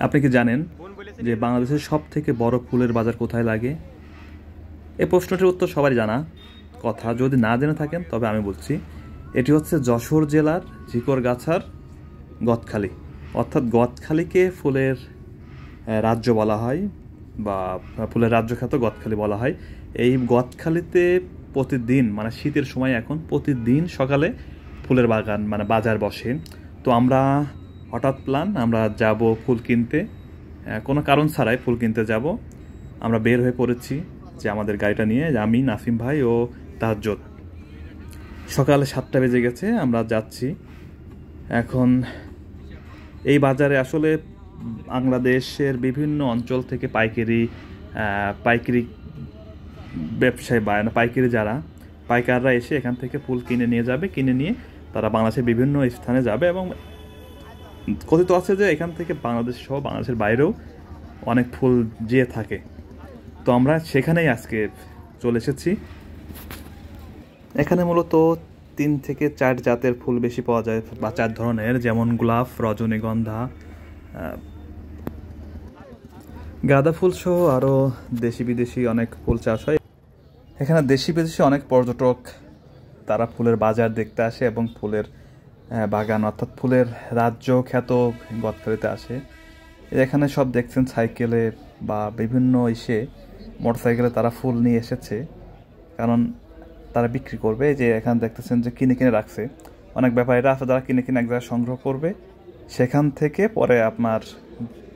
আপনি কি জানেন যে বাংলাদেশের সবথেকে বড় ফুলের বাজার কোথায় লাগে? এই প্রশ্নটির উত্তর সবারই জানা কথা। যদি না জেনে থাকেন তবে আমি বলছি, এটি হচ্ছে যশোর জেলার ঝিকরগাছার গদখালি। অর্থাৎ গদখালিকে ফুলের রাজ্য বলা হয়, বা ফুলের রাজ্য খ্যাত গদখালি বলা হয়। এই গদখালিতে প্রতিদিন, মানে শীতের সময় এখন প্রতিদিন সকালে ফুলের বাগান মানে বাজার বসে। তো আমরা হঠাৎ প্ল্যান, আমরা যাব ফুল কিনতে, কোনো কারণ ছাড়াই ফুল কিনতে যাব। আমরা বের হয়ে পড়েছি যে আমাদের গাড়িটা নিয়ে, আমি, নাসিম ভাই ও তাহাজ্জুদ। সকালে 7টা বেজে গেছে, আমরা যাচ্ছি। এখন এই বাজারে আসলে বাংলাদেশের বিভিন্ন অঞ্চল থেকে পাইকারি ব্যবসায়ী বা পাইকারি যারা পাইকাররা এসে এখান থেকে ফুল কিনে নিয়ে যাবে, কিনে নিয়ে তারা বাংলাদেশের বিভিন্ন স্থানে যাবে। এবং কথিত আছে যে এখান থেকে বাংলাদেশ সহ বাংলাদেশের বাইরেও অনেক ফুল যেয়ে থাকে। তো আমরা সেখানেই আজকে চলে এসেছি। এখানে মূলত 3 থেকে 4 জাতের ফুল বেশি পাওয়া যায়, বা 4 ধরনের, যেমন গোলাপ, রজনীগন্ধা, গাঁদা ফুল সহ আরও দেশি বিদেশি অনেক ফুল চাষ হয়। এখানে দেশি বিদেশি অনেক পর্যটক তারা ফুলের বাজার দেখতে আসে এবং ফুলের বাগান অর্থাৎ ফুলের রাজ্য খ্যাত গদখালিতে আসে। এখানে সব দেখছেন সাইকেলে বা বিভিন্ন মোটরসাইকেলে তারা ফুল নিয়ে এসেছে, কারণ তারা বিক্রি করবে। যে এখানে দেখতেছেন যে কিনে কিনে রাখছে অনেক ব্যাপারীরা আছে, যারা কিনে কিনে এক জায়গায় সংগ্রহ করবে, সেখান থেকে পরে আপনার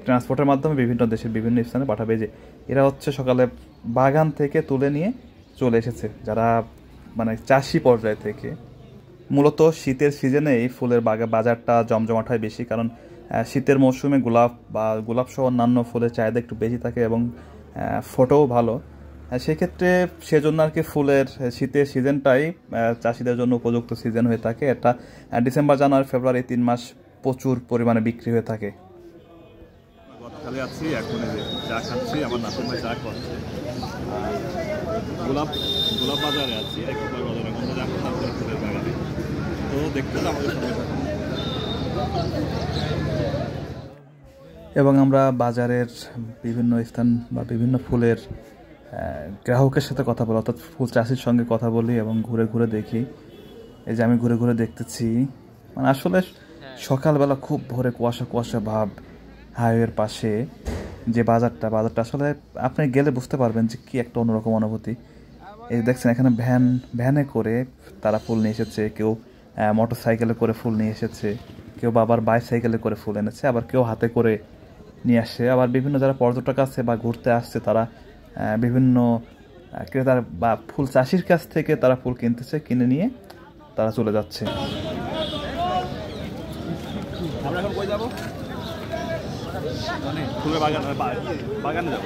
ট্রান্সপোর্টের মাধ্যমে বিভিন্ন দেশের বিভিন্ন স্থানে পাঠাবে। যে এরা হচ্ছে সকালে বাগান থেকে তুলে নিয়ে চলে এসেছে, যারা মানে চাষি পর্যায় থেকে। মূলত শীতের সিজনে এই ফুলের বাজারটা জমজমাট হয় বেশি, কারণ শীতের মৌসুমে গোলাপ সহ অন্যান্য ফুলের চাহিদা একটু বেশি থাকে এবং ফোটোও ভালো। সেক্ষেত্রে সেজন্য আর কি ফুলের শীতের সিজনটাই চাষিদের জন্য উপযুক্ত সিজন হয়ে থাকে। এটা ডিসেম্বর, জানুয়ারি, ফেব্রুয়ারি 3 মাস প্রচুর পরিমাণে বিক্রি হয়ে থাকে। গদখালি আছি এখন, চা খাচ্ছি, আমার নাসিম ভাই চা খাচ্ছে। গোলাপ বাজারে আছি, বাজারে ফুলের বাগানে। তো দেখতে আমাদের সঙ্গে থাকুন। এবং আমরা বাজারের বিভিন্ন স্থান বা বিভিন্ন ফুলের গ্রাহকের সাথে কথা বলি, অর্থাৎ ফুল চাষির সঙ্গে কথা বলি এবং ঘুরে ঘুরে দেখি। এই যে আমি ঘুরে ঘুরে দেখতেছি, মানে আসলে সকালবেলা খুব ভোরে কুয়াশা কুয়াশা ভাব, হাইওয়ের পাশে যে বাজারটা আসলে আপনি গেলে বুঝতে পারবেন যে কি একটা অন্যরকম অনুভূতি। এই দেখছেন এখানে ভ্যানে করে তারা ফুল নিয়ে এসেছে, কেউ মোটর সাইকেলে করে ফুল নিয়ে এসেছে, কেউ আবার বাইসাইকেলে করে ফুল এনেছে, আবার কেউ হাতে করে নিয়ে আসছে। আবার বিভিন্ন যারা পর্যটক আছে বা ঘুরতে আসছে, তারা বিভিন্ন ক্রেতার বা ফুল চাষির কাছ থেকে তারা ফুল কিনতেছে, কিনে নিয়ে তারা চলে যাচ্ছে। আমরা এখন কই যাব? ফুলের বাগানে যাব।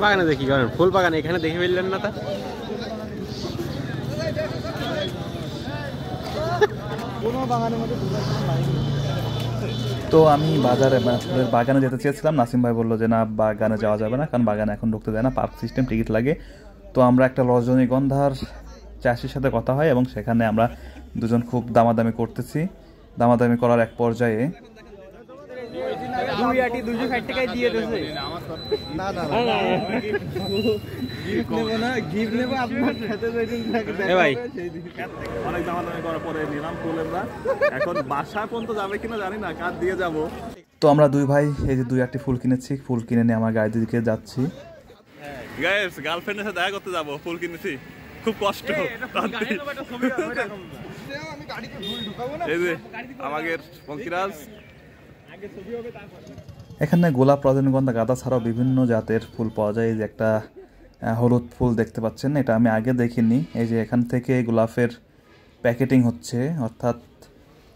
বাগানে দেখি করেন, ফুল বাগান এখানে দেখে ফেললেন না? তা তো আমি ফুলের বাগানে যেতে চেয়েছিলাম, নাসিম ভাই বললো যে না, বাগানে যাওয়া যাবে না, কারণ বাগানে এখন ঢুকতে দেয় না, পার্ক সিস্টেম, টিকিট লাগে। তো আমরা একটা রজনীগন্ধার চাষির সাথে কথা হয় এবং সেখানে আমরা দুজন খুব দামাদামি করতেছি। দামাদামি করার এক পর্যায়ে অনেক দামাদামি করার পরে নিলাম ফুল। আমরা এখন বাসা পর্যন্ত যাবে কিনা জানি না, কার দিয়ে যাব। তো আমরা দুই ভাই এই যে 2-1টি ফুল কিনেছি, ফুল কিনে নিয়ে আমার গাড়ির দিকে যাচ্ছি। গাইস, গার্লফ্রেন্ডের সাথে দেখা করতে যাব, ফুল কিনেছি, খুব কষ্ট। এই যে আমাদের পঙ্কিরাজ। এখানে গোলাপ, রজনীগন্ধা, গাঁদা ছাড়াও বিভিন্ন জাতের ফুল পাওয়া যায়। এই যে একটা হলুদ ফুল দেখতে পাচ্ছেন, এটা আমি আগে দেখিনি। এই যে এখান থেকে গোলাপের প্যাকেটিং হচ্ছে, অর্থাৎ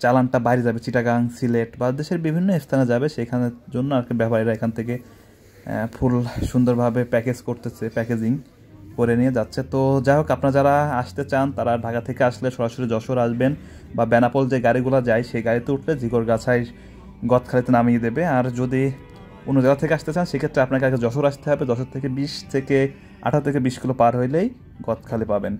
চালানটা বাইরে যাবে, চিটাগাং, সিলেট বা দেশের বিভিন্ন স্থানে যাবে, সেখানের জন্য আর কি ব্যাপারীরা এখান থেকে ফুল সুন্দরভাবে প্যাকেজিং করে নিয়ে যাচ্ছে। তো যাই হোক, আপনারা যারা আসতে চান তারা ঢাকা থেকে আসলে সরাসরি যশোর আসবেন, বা বেনাপোল যে গাড়িগুলো যায় সেই গাড়িতে উঠলে ঝিকরগাছায় গদখালিতে নামিয়ে দেবে। আর যদি অন্য জায়গা থেকে আসতে চান সেক্ষেত্রে আপনাকে আগে যশোর আসতে হবে। যশোর থেকে 18 থেকে 20 কিলো পার হইলেই গদখালি পাবেন।